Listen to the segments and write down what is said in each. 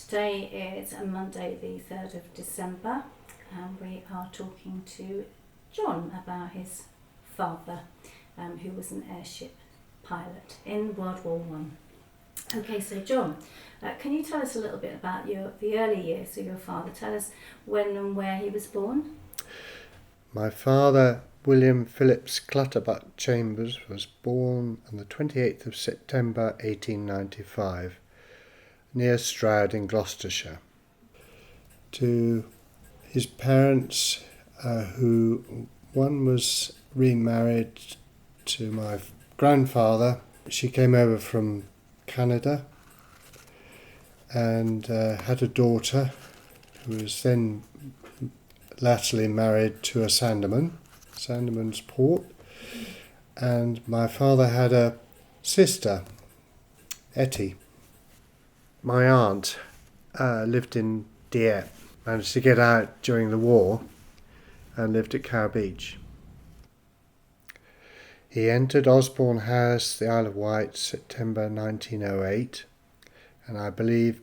Today is Monday the 3rd of December and we are talking to John about his father who was an airship pilot in World War One. Okay, so John, can you tell us a little bit about the early years of your father? Tell us when and where he was born. My father, William Phillips Clutterbuck Chambers, was born on the 28th of September 1895 near Stroud in Gloucestershire. To his parents, who one was remarried to my grandfather. She came over from Canada and had a daughter who was then latterly married to a Sandeman's Port, and my father had a sister, Etty. My aunt lived in Dieppe, managed to get out during the war and lived at Cow Beach. He entered Osborne House, the Isle of Wight, September 1908, and I believe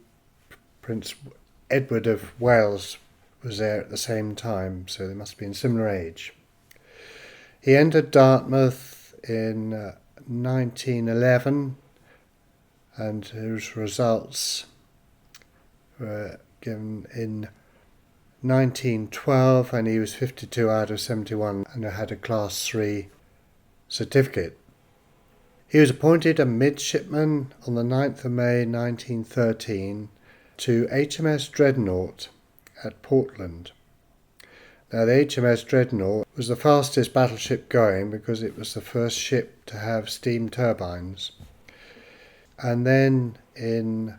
Prince Edward of Wales was there at the same time, so they must be in similar age. He entered Dartmouth in 1911, and his results were given in 1912, and he was 52 out of 71 and had a Class 3 certificate. He was appointed a midshipman on the 9th of May 1913 to HMS Dreadnought at Portland. Now, the HMS Dreadnought was the fastest battleship going because it was the first ship to have steam turbines. And then in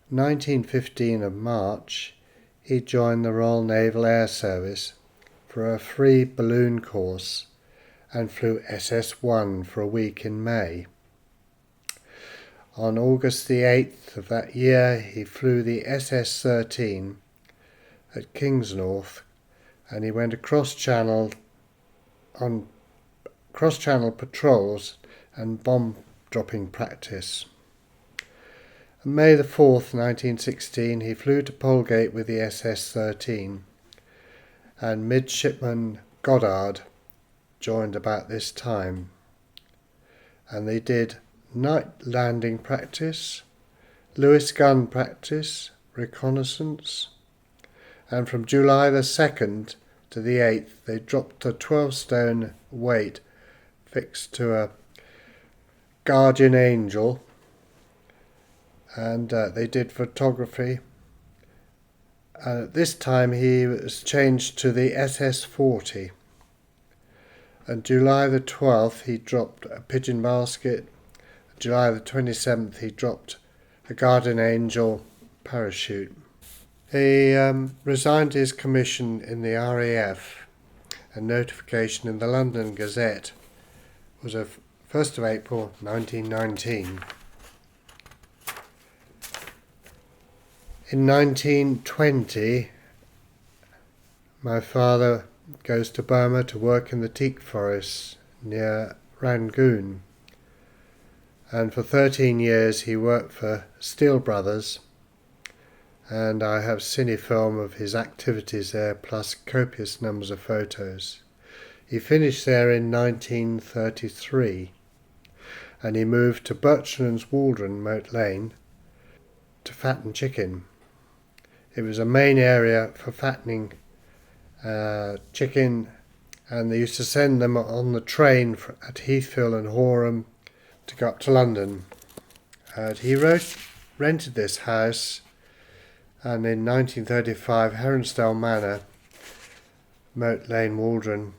1915 of March, he joined the Royal Naval Air Service for a free balloon course and flew SS-1 for a week in May. On August the 8th of that year, he flew the SS-13 at Kingsnorth, and he went across channel on cross-channel patrols and bomb-dropping practice. On May the 4th, 1916, he flew to Polegate with the SS-13, and Midshipman Goddard joined about this time, and they did night landing practice, Lewis gun practice, reconnaissance, and from July the 2nd to the 8th they dropped a 12-stone weight fixed to a Guardian Angel, and they did photography. And at this time he was changed to the SS-40. And July the 12th he dropped a pigeon basket. July the 27th he dropped a Guardian Angel parachute. He resigned his commission in the RAF. A notification in the London Gazette was of 1st of April 1919. In 1920, my father goes to Burma to work in the teak forests near Rangoon, and for 13 years he worked for Steele Brothers, and I have cinefilm of his activities there plus copious numbers of photos. He finished there in 1933, and he moved to Birchlands Waldron, Moat Lane, to fatten chicken. It was a main area for fattening chicken, and they used to send them on the train at Heathfield and Horham to go up to London. He rented this house, and in 1935 Heronsdale Manor, Moat Lane, Waldron,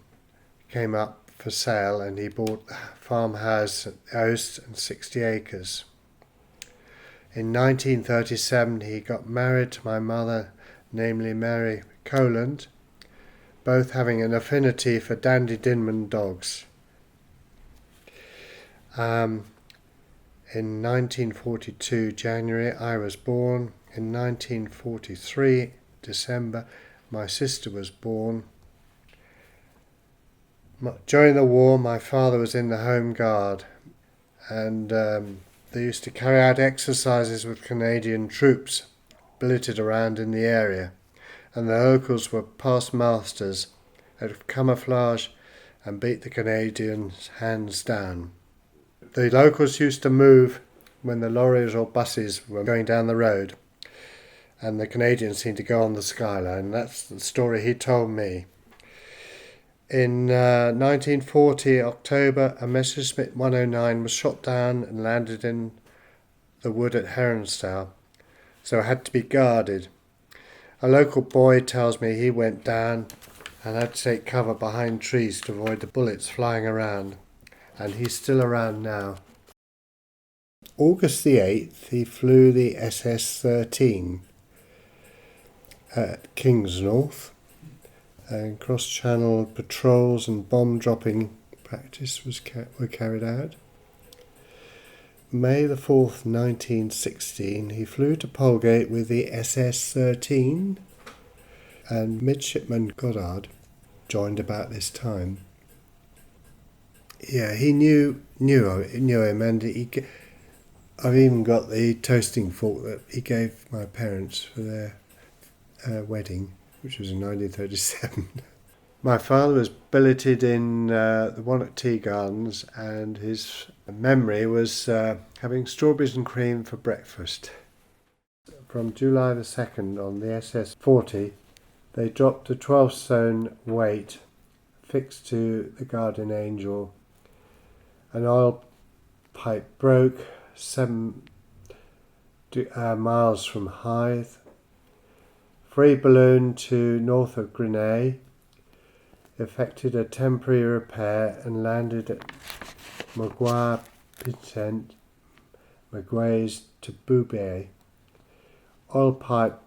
came up for sale, and he bought the farmhouse at Oast and 60 acres. In 1937 he got married to my mother, namely Mary Coland, both having an affinity for Dandy Dinman dogs. In 1942 January I was born. In 1943 December my sister was born. During the war my father was in the Home Guard, and they used to carry out exercises with Canadian troops billeted around in the area, and the locals were past masters at camouflage and beat the Canadians hands down. The locals used to move when the lorries or buses were going down the road, and the Canadians seemed to go on the skyline. That's the story he told me. In 1940 October, a Messerschmitt 109 was shot down and landed in the wood at Heronstal, so it had to be guarded. A local boy tells me he went down and had to take cover behind trees to avoid the bullets flying around, and he's still around now. August the 8th, he flew the SS-13 at Kingsnorth, and cross-channel patrols and bomb-dropping practice were carried out. May the 4th, 1916, he flew to Polegate with the SS-13, and Midshipman Goddard joined about this time. Yeah, he knew him, and I've even got the toasting fork that he gave my parents for their wedding, which was in 1937. My father was billeted in the one at Tea Gardens, and his memory was having strawberries and cream for breakfast. From July the 2nd on the SS-40, they dropped a 12-stone weight fixed to the Guardian Angel. An oil pipe broke 7 miles from Hythe. Free balloon to north of Grenay, effected a temporary repair and landed at Maguire-Pitent, Maguires to Boubay. Oil pipe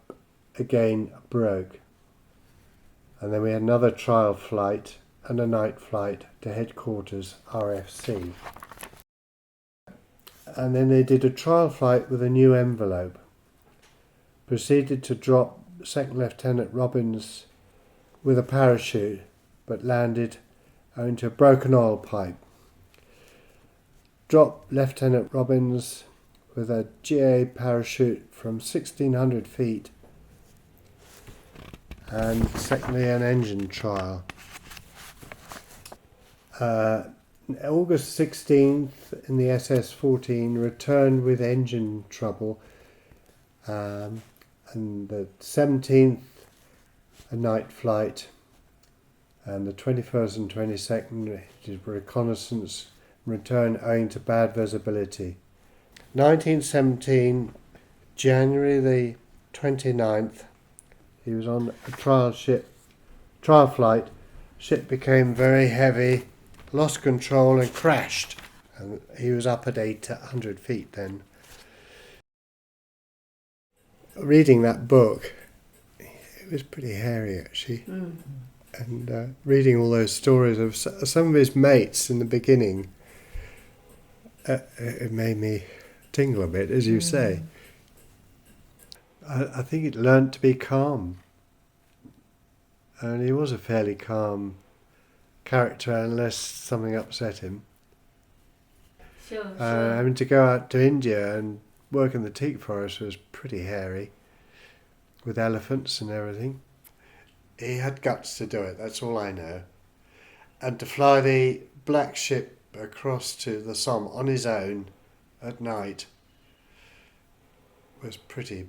again broke. And then we had another trial flight and a night flight to headquarters RFC. And then they did a trial flight with a new envelope. Proceeded to drop Second Lieutenant Robbins with a parachute, but landed owing to a broken oil pipe. Dropped Lieutenant Robbins with a GA parachute from 1,600 feet, and secondly an engine trial. August 16th in the SS-14 returned with engine trouble, and the 17th a night flight, and the 21st and 22nd did reconnaissance and return owing to bad visibility. 1917, January the 29th, he was on a trial flight. Ship became very heavy, lost control and crashed. And he was up at 800 feet then. Reading that book, it was pretty hairy actually. And reading all those stories of some of his mates in the beginning, it made me tingle a bit, as you say. I think he learnt to be calm. And he was a fairly calm character unless something upset him. Sure. Having to go out to India and work in the teak forest was pretty hairy, with elephants and everything. He had guts to do it, that's all I know. And to fly the black ship across to the Somme on his own at night was pretty,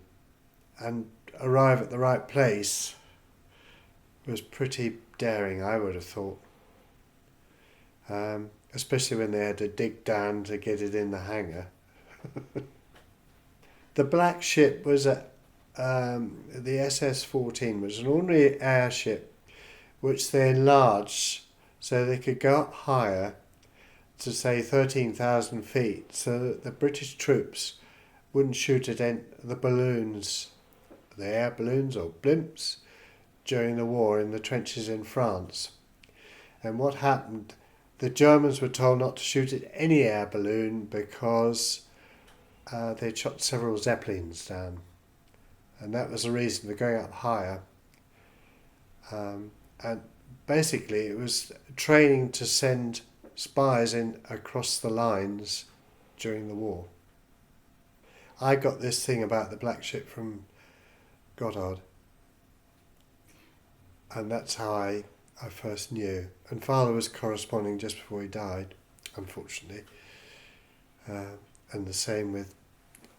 and arrive at the right place was pretty daring, I would have thought. Especially when they had to dig down to get it in the hangar. The black ship was the SS-14 was an ordinary airship which they enlarged so they could go up higher to say 13,000 feet, so that the British troops wouldn't shoot at the balloons, the air balloons or blimps, during the war in the trenches in France. And what happened, the Germans were told not to shoot at any air balloon because they'd shot several Zeppelins down. And that was the reason for going up higher. And basically it was training to send spies in across the lines during the war. I got this thing about the black ship from Goddard. And that's how I first knew. And Father was corresponding just before he died, unfortunately. And the same with,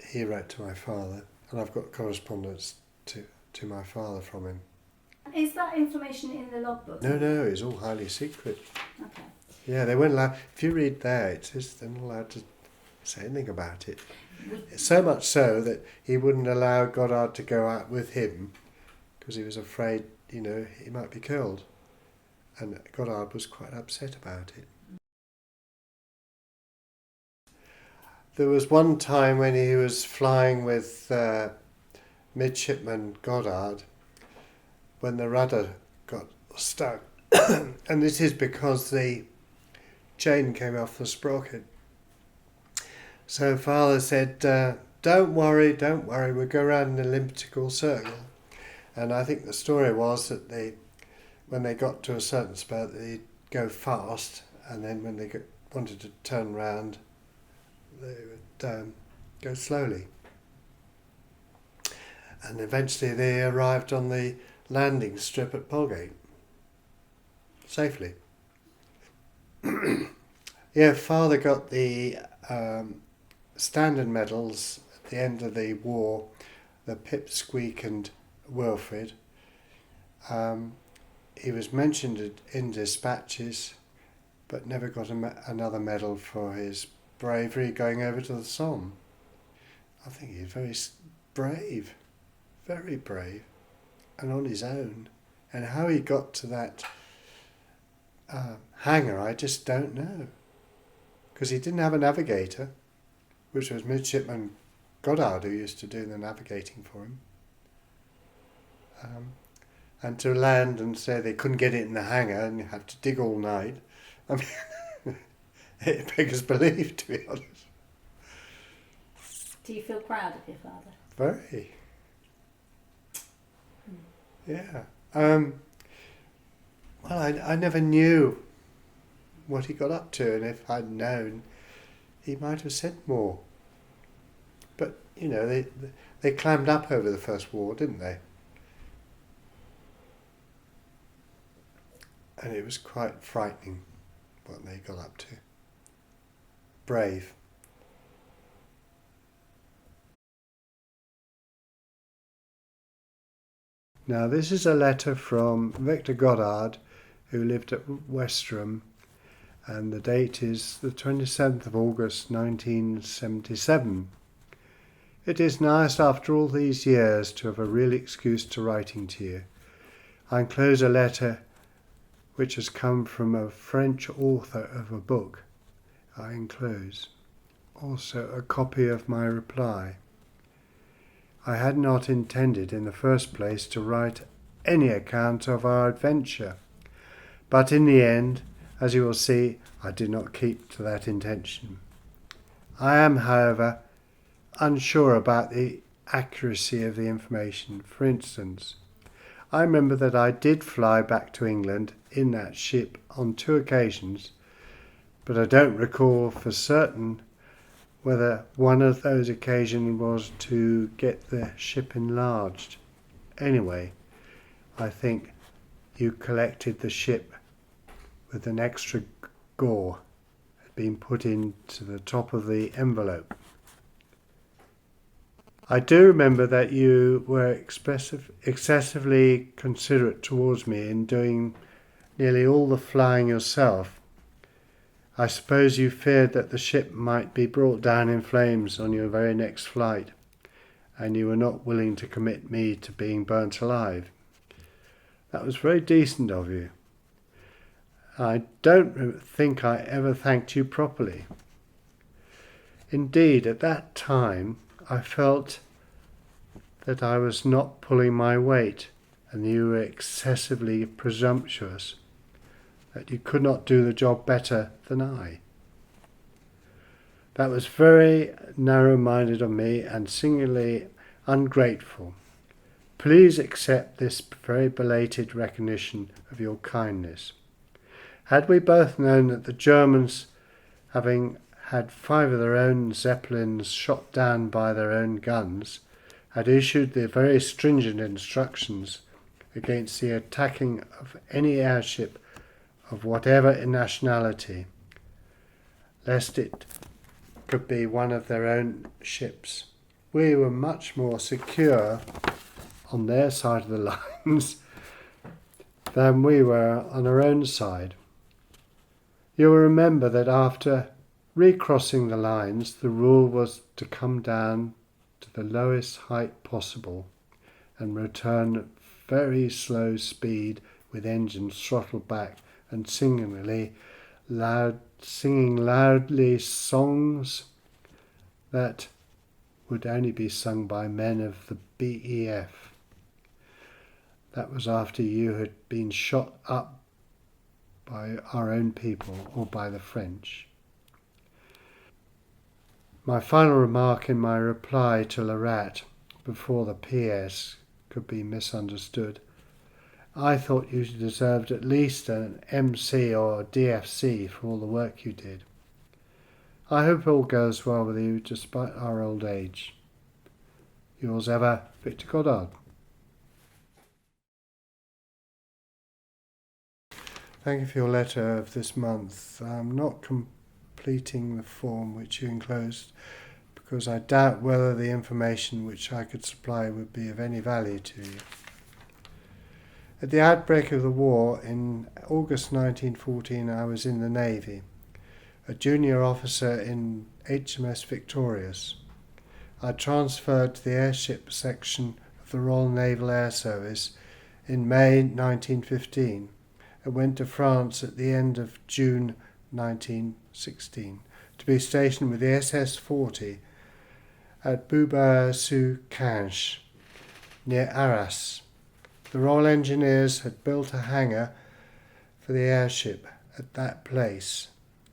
he wrote to my father, and I've got correspondence to my father from him. Is that information in the logbook? No, it's all highly secret. Okay. Yeah, they weren't allowed, if you read there, it says they're not allowed to say anything about it. So much so that he wouldn't allow Goddard to go out with him because he was afraid, he might be killed. And Goddard was quite upset about it. There was one time when he was flying with Midshipman Goddard when the rudder got stuck. And this is because the chain came off the sprocket. So Father said, don't worry, we'll go around an elliptical circle. And I think the story was that when they got to a certain spot, they'd go fast, and then when they wanted to turn round, they would go slowly. And eventually they arrived on the landing strip at Polegate, safely. Yeah, Father got the standard medals at the end of the war, the Pipsqueak and Wilfrid. He was mentioned in dispatches, but never got another medal for his bravery going over to the Somme. I think he's very brave, and on his own. And how he got to that hangar, I just don't know. Because he didn't have a navigator, which was Midshipman Goddard who used to do the navigating for him. And to land and say they couldn't get it in the hangar and you have to dig all night, I mean, it beggars belief, to be honest. Do you feel proud of your father? Very. Yeah. Well, I never knew what he got up to, and if I'd known, he might have said more. But, they climbed up over the First War, didn't they? And it was quite frightening what they got up to. Brave. Now this is a letter from Victor Goddard, who lived at Westerham, and the date is the 27th of August 1977. It is nice after all these years to have a real excuse to writing to you. I enclose a letter which has come from a French author of a book. I enclose also a copy of my reply. I had not intended in the first place to write any account of our adventure, but in the end, as you will see, I did not keep to that intention. I am, however, unsure about the accuracy of the information. For instance, I remember that I did fly back to England in that ship on 2 occasions, but I don't recall for certain whether one of those occasions was to get the ship enlarged. Anyway, I think you collected the ship with an extra gore had been put into the top of the envelope. I do remember that you were excessively considerate towards me in doing nearly all the flying yourself. I suppose you feared that the ship might be brought down in flames on your very next flight, and you were not willing to commit me to being burnt alive. That was very decent of you. I don't think I ever thanked you properly. Indeed, at that time, I felt that I was not pulling my weight, and you were excessively presumptuous, that you could not do the job better than I. That was very narrow-minded of me and singularly ungrateful. Please accept this very belated recognition of your kindness. Had we both known that the Germans, having had 5 of their own Zeppelins shot down by their own guns, had issued the very stringent instructions against the attacking of any airship of whatever nationality, lest it could be one of their own ships. We were much more secure on their side of the lines than we were on our own side. You will remember that after recrossing the lines, the rule was to come down to the lowest height possible and return at very slow speed with engines throttled back and singing loudly songs that would only be sung by men of the BEF. That was after you had been shot up by our own people or by the French. My final remark in my reply to Larat, before the PS could be misunderstood, I thought you deserved at least an MC or a DFC for all the work you did. I hope all goes well with you despite our old age. Yours ever, Victor Goddard. Thank you for your letter of this month. I'm not completing the form which you enclosed because I doubt whether the information which I could supply would be of any value to you. At the outbreak of the war in August 1914, I was in the Navy, a junior officer in HMS Victorious. I transferred to the airship section of the Royal Naval Air Service in May 1915 and went to France at the end of June 1916 to be stationed with the SS-40 at Beaubert-sous-Canche near Arras. The Royal Engineers had built a hangar for the airship at that place.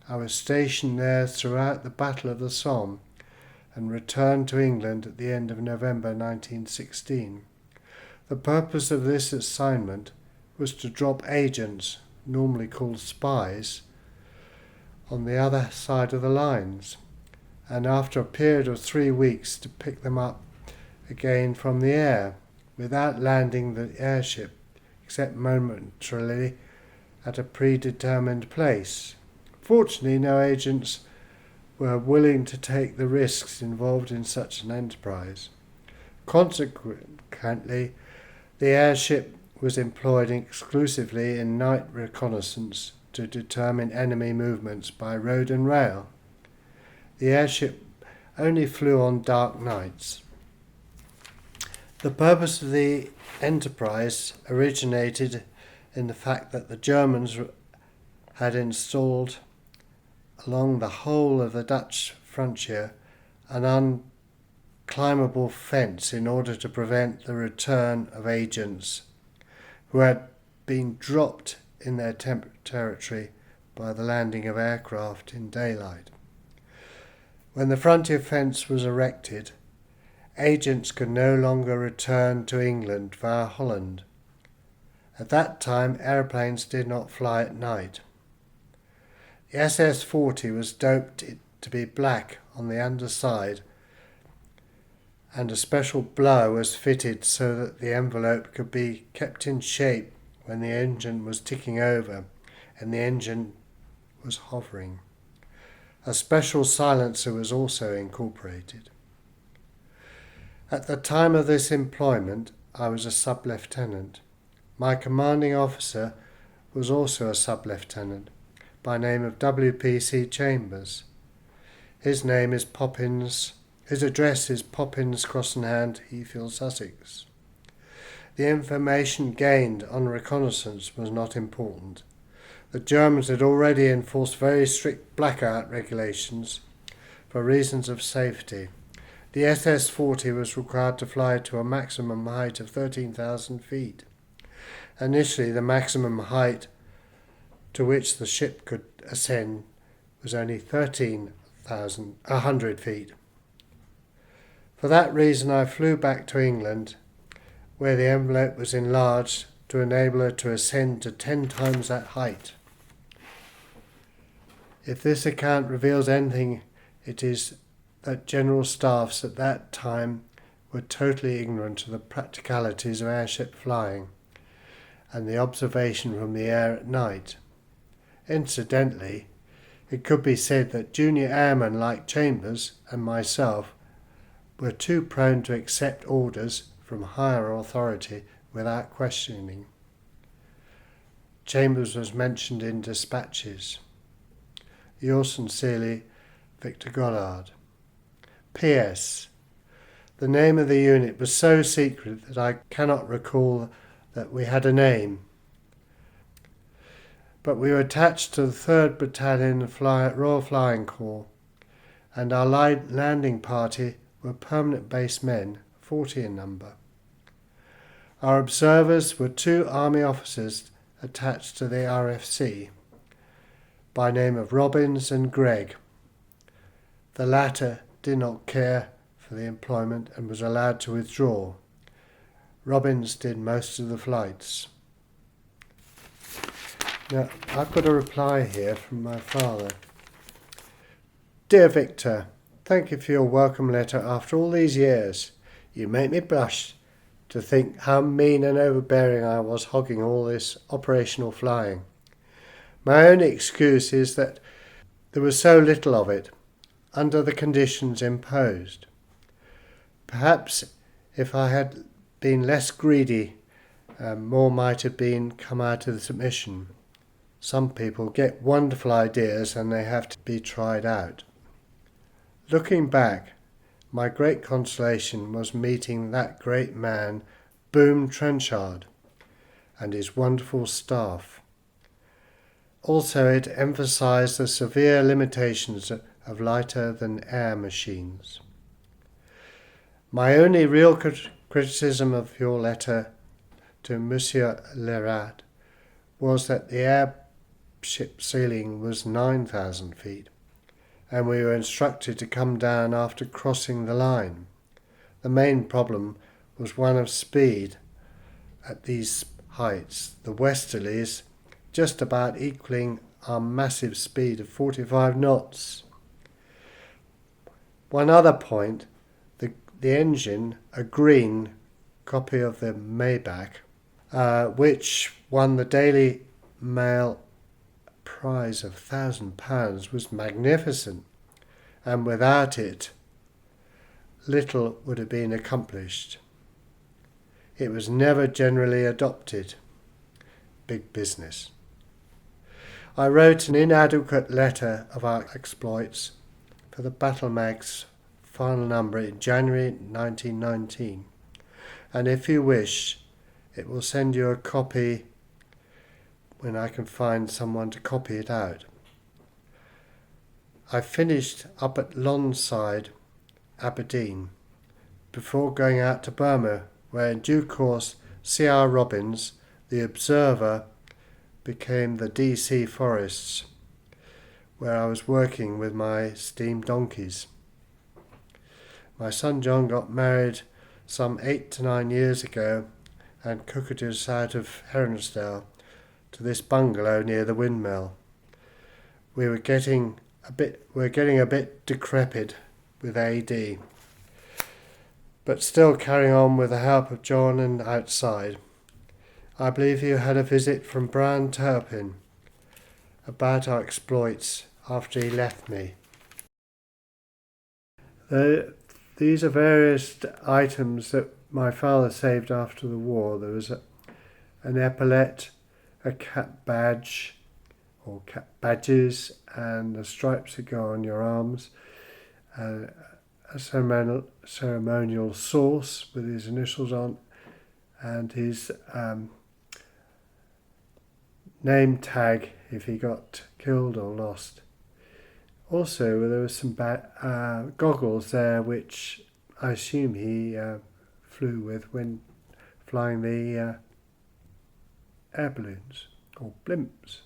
I was stationed there throughout the Battle of the Somme and returned to England at the end of November 1916. The purpose of this assignment was to drop agents, normally called spies, on the other side of the lines, and after a period of 3 weeks to pick them up again from the air, without landing the airship, except momentarily at a predetermined place. Fortunately, no agents were willing to take the risks involved in such an enterprise. Consequently, the airship was employed exclusively in night reconnaissance to determine enemy movements by road and rail. The airship only flew on dark nights. The purpose of the enterprise originated in the fact that the Germans had installed along the whole of the Dutch frontier an unclimbable fence in order to prevent the return of agents who had been dropped in their territory by the landing of aircraft in daylight. When the frontier fence was erected, agents could no longer return to England via Holland. At that time, aeroplanes did not fly at night. The SS-40 was doped to be black on the underside, and a special blower was fitted so that the envelope could be kept in shape when the engine was ticking over and the engine was hovering. A special silencer was also incorporated. At the time of this employment, I was a sub-lieutenant. My commanding officer was also a sub-lieutenant by name of W.P.C. Chambers. His address is Poppins, Crossenhand, Heathfield, Sussex. The information gained on reconnaissance was not important. The Germans had already enforced very strict blackout regulations for reasons of safety. The SS-40 was required to fly to a maximum height of 13,000 feet. Initially, the maximum height to which the ship could ascend was only 13,100 feet. For that reason, I flew back to England, where the envelope was enlarged to enable her to ascend to 10 times that height. If this account reveals anything, it is that general staffs at that time were totally ignorant of the practicalities of airship flying and the observation from the air at night. Incidentally, it could be said that junior airmen like Chambers and myself were too prone to accept orders from higher authority without questioning. Chambers was mentioned in dispatches. Yours sincerely, Victor Goddard. P.S. The name of the unit was so secret that I cannot recall that we had a name. But we were attached to the 3rd Battalion Royal Flying Corps, and our landing party were permanent base men, 40 in number. Our observers were 2 army officers attached to the RFC, by name of Robbins and Gregg. The latter did not care for the employment and was allowed to withdraw. Robbins did most of the flights. Now, I've got a reply here from my father. Dear Victor, thank you for your welcome letter after all these years. You make me blush to think how mean and overbearing I was hogging all this operational flying. My only excuse is that there was so little of it under the conditions imposed. Perhaps if I had been less greedy, more might have come out of the submission. Some people get wonderful ideas and they have to be tried out. Looking back, my great consolation was meeting that great man, Boom Trenchard, and his wonderful staff. Also, it emphasised the severe limitations of lighter-than-air machines. My only real criticism of your letter to Monsieur Lerat was that the airship ceiling was 9,000 feet, and we were instructed to come down after crossing the line. The main problem was one of speed at these heights, the westerlies just about equaling our massive speed of 45 knots. One other point, the engine, a green copy of the Maybach, which won the Daily Mail prize of £1,000, was magnificent, and without it, little would have been accomplished. It was never generally adopted. Big business. I wrote an inadequate letter of our exploits for the Battle Mag's final number in January 1919, and if you wish, it will send you a copy when I can find someone to copy it out. I finished up at Lonside, Aberdeen, before going out to Burma, where in due course C.R. Robbins, the observer, became the D.C. Forests, where I was working with my steam donkeys. My son John got married some 8 to 9 years ago and cooked us out of Heronsdale to this bungalow near the windmill. We're getting a bit decrepit with AD, but still carrying on with the help of John and outside. I believe you had a visit from Brian Turpin about our exploits after he left me. These are various items that my father saved after the war. There was an epaulette, a cap badge, or cap badges, and the stripes that go on your arms, a ceremonial sauce with his initials on, and his name tag if he got killed or lost. Also, there was some goggles there which I assume he flew with when flying the air balloons or blimps.